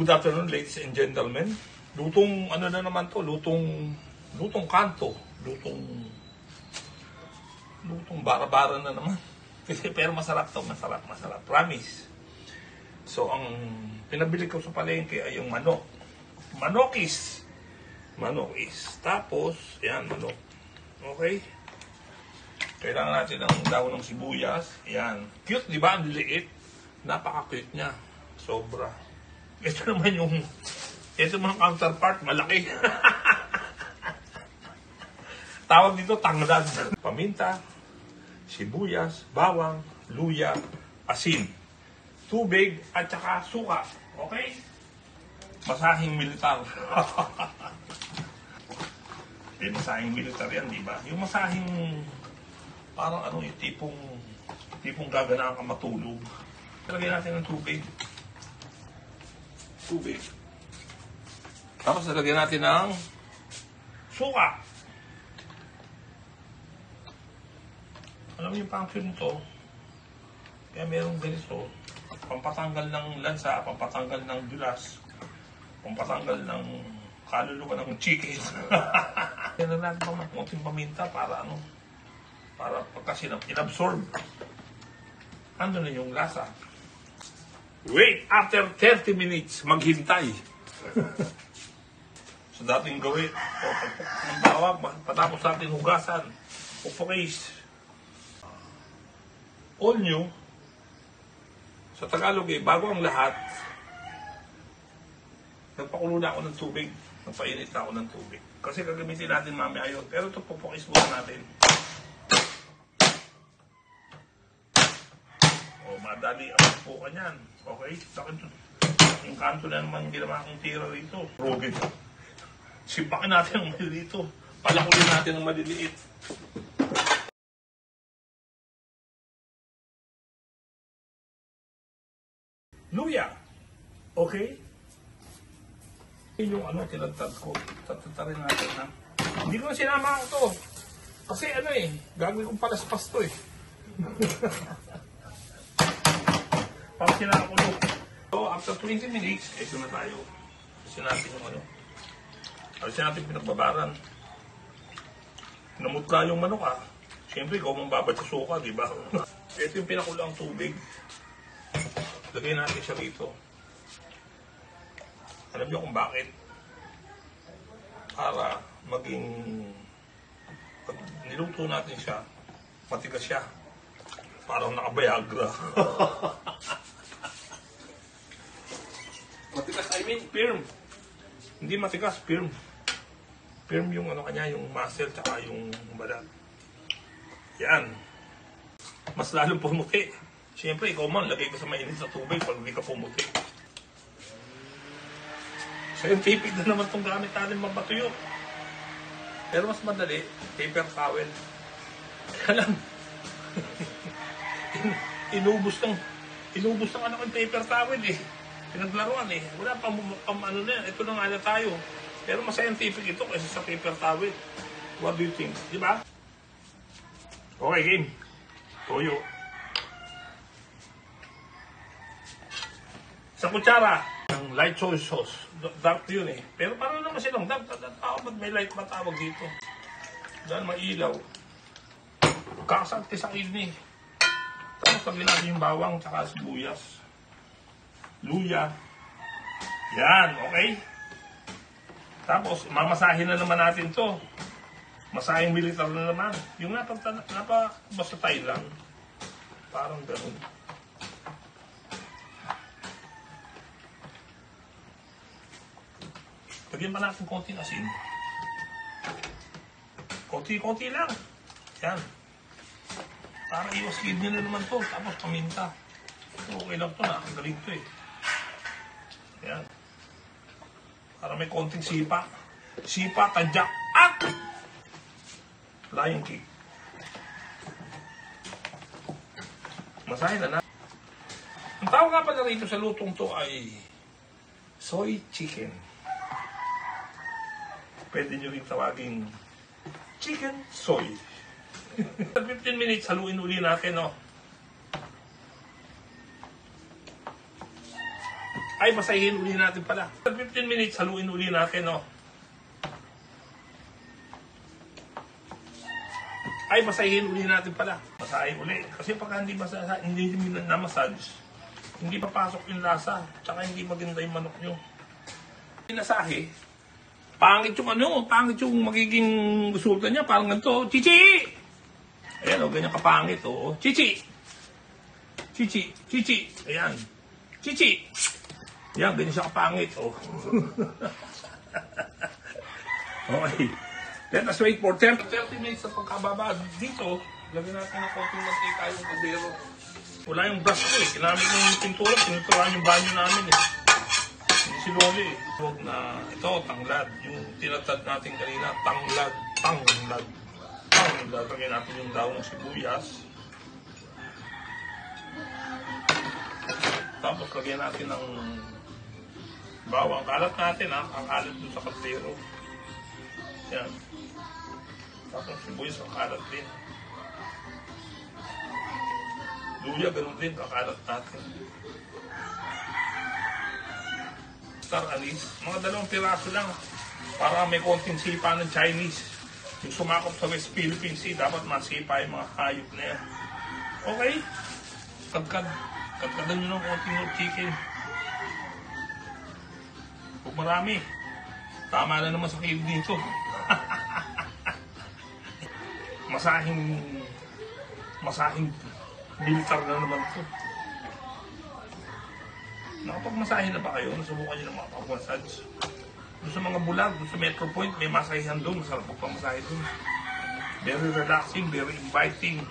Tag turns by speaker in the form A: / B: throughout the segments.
A: Good afternoon, ladies and gentlemen. Lutong ano na naman to, lutong kanto, lutong bara-bara na naman. Pero masarap to, masarap. Promise. So ang pinabili ko sa palengke ay yung manok. Manokis. Tapos, yan, manok. Okay? Kailangan natin ng dahon ng sibuyas. Yan. Cute, di ba? Ang liit. Napaka-cute niya. Sobra. Ito naman yung counterpart, malaki. Tawag dito, tanglad. Paminta, sibuyas, bawang, luya, asin, tubig, at saka suka. Okay? Masahing militar. Masahing militar yan, di ba? Yung masahing, parang ano yung tipong gaganaan ka matulog. Lagyan natin ng tubig. Tapos nalagyan natin ng suka. Alam mo yung function nito, kaya merong ganito, pampatanggal ng lansa, pampatanggal ng dulas, pampatanggal ng kaluluwa ng chicken. Kaya na natin pa konting paminta para pagka inabsorb, ano na yung lasa. Wait, after 30 minutes, maghintay. So dating gawin, ang tawag, patapos natin hugasan, upokis. All new, sa Tagalog bago ang lahat, nagpakulo na ako ng tubig, nagpainit na ako ng tubig. Kasi gagamitin natin mamaya yun, pero ito pupokis muna natin. Madali ang po kanyan. Okay? Yung kanto na naman ginawa akong tira rito. Rugid. Sipakin natin ang malilito. Palakulin natin ang maliliit. Luya. Okay? Yung tinagtad ko. Tatatarin natin ha. Hindi ko na sinama ito. Kasi gagawin kong palaspas to Pag sinakulo. So, after 20 minutes, ito na tayo. Kasi natin yung kasi natin pinagbabaran. Namutla yung manok Siyempre, ikaw mong babad sa suka, di ba? Ito yung pinakulang tubig. Lagay natin siya rito. Alam niyo kung bakit? Para maging pag niluto natin siya, matigas siya. Parang nakabayagra. Matigas, firm. Hindi matigas, firm. Firm yung kanya, yung muscle, tsaka yung balat. Yan. Mas lalong pumuti. Siyempre, ikaw man, lagay ko sa mainit na tubig pag hindi ka pumuti. Scientific na naman itong gamit natin mapatuyo. Pero mas madali, paper towel. Kaya lang, inubos ng yung paper towel Pinaglaruan Wala pang ano na yan. Ito na nga na tayo. Pero mas scientific ito kaysa sa paper towel. What do you think? Di ba? Okay, game. Toyo. Sa kutsara, ng light soy sauce. Dark yun Pero parang naman silang dark. Ba't may light matawag dito? Dahil mailaw. Kakasante sa akin Tapos lagyan natin yung bawang tsaka sibuyas. Luya. Yan, okay? Tapos, mamasahin na naman natin to. Masahing militar na naman. Yung basta tayo lang. Parang ganun. Lagyan pa natin konting asin. Konti lang. Yan. Para iwas kidney na naman to. Tapos paminta. Okay lang to Ang galing to Yan. Para may konting sipa. Sipa, tadyak, at Lion King. Masahin na. Ang tawag nga pala rito sa lutong to ay soy chicken. Pwede nyo rin tawagin chicken soy. 15 minutes, haluin uli natin Ay, basahin uli natin pala. 15 minutes, haluin uli natin, no? Ay, basahin uli natin pala. Basahin uli. Kasi pagka hindi na-massage, hindi papasok yung lasa. Tsaka hindi maganda yung manok nyo. Pinasahe, pangit yung magiging resulta niya. Parang ganito, Chichi! Ayan, o, ganyan kapangit, o. Chichi! Chichi! Chichi! Ayan. Chichi! Ayan, ganyan siya kapangit, o. Okay. Let us wait for 30 minutes sa pagkababa. Dito, lagyan natin ng konting mantika yung kaldero. Wala yung brush ko, eh. Kinamit mo yung pintura, pinuturahan yung banyo namin, eh. Hindi si Loli, eh. Huwag na, ito, tanglad. Yung tinatad natin kanina, tanglad. Lagyan natin yung daw ng sibuyas. Tapos lagyan natin ng bawang. Kalat natin, ha? Ang kalat dun sa kaldero. Yan. Tapos sibuyas, kakalat din. Luya, ganun din, kakalat natin. Star anise, mga 2 piraso lang. Para may konting sipa ng Chinese. Yung sumakop sa West Philippine Sea, dapat masipa yung mga hayop na yan. Okay? Kadkadan nyo ng konting chicken. Huwag marami. Tama na naman sa kilo dito. Masahing militar na naman ito. Nakapagmasahe na ba kayo? Nasubukan nyo ng mga pag-massage. Doon sa mga bulag, doon sa Metro Point, may masahihan doon. Masarap magpamasahe doon. Very relaxing, very inviting.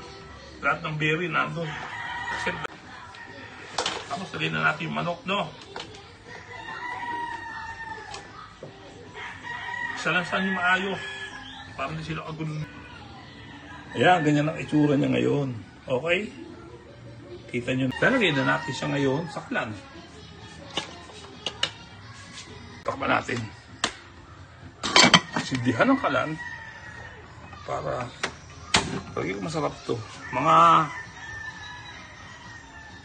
A: Lahat ng berry nandun. Tapos salin na natin yung manok, no? Isa-lansan yung maayos. Para hindi sila kagulo. Ayan, ganyan ang itsura niya ngayon. Okay? Kita nyo. Lalagay na natin siya ngayon sa kalan. Takpan natin. Sindihan ng kalan para pagiging masarap to.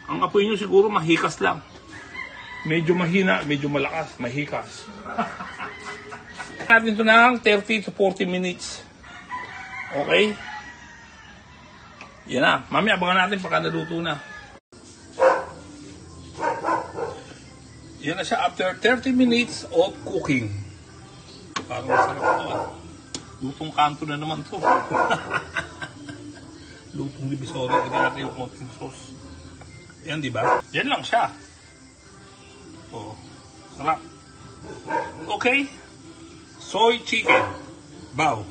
A: Ang apoy nyo siguro mahikas lang. Medyo mahina, medyo malakas, mahikas. Natin ito ng 30 to 40 minutes. Okay? Yan na. Mami, abangan natin pagka naluto na. Yan na siya after 30 minutes of cooking. Parang masarap ito. Lutong kanto na naman ito. Lutong divisoria. Lagyan natin yung konting sauce. Yan, di ba? Yan lang siya. Oh, sarap. Okay. Soy chicken. Bao.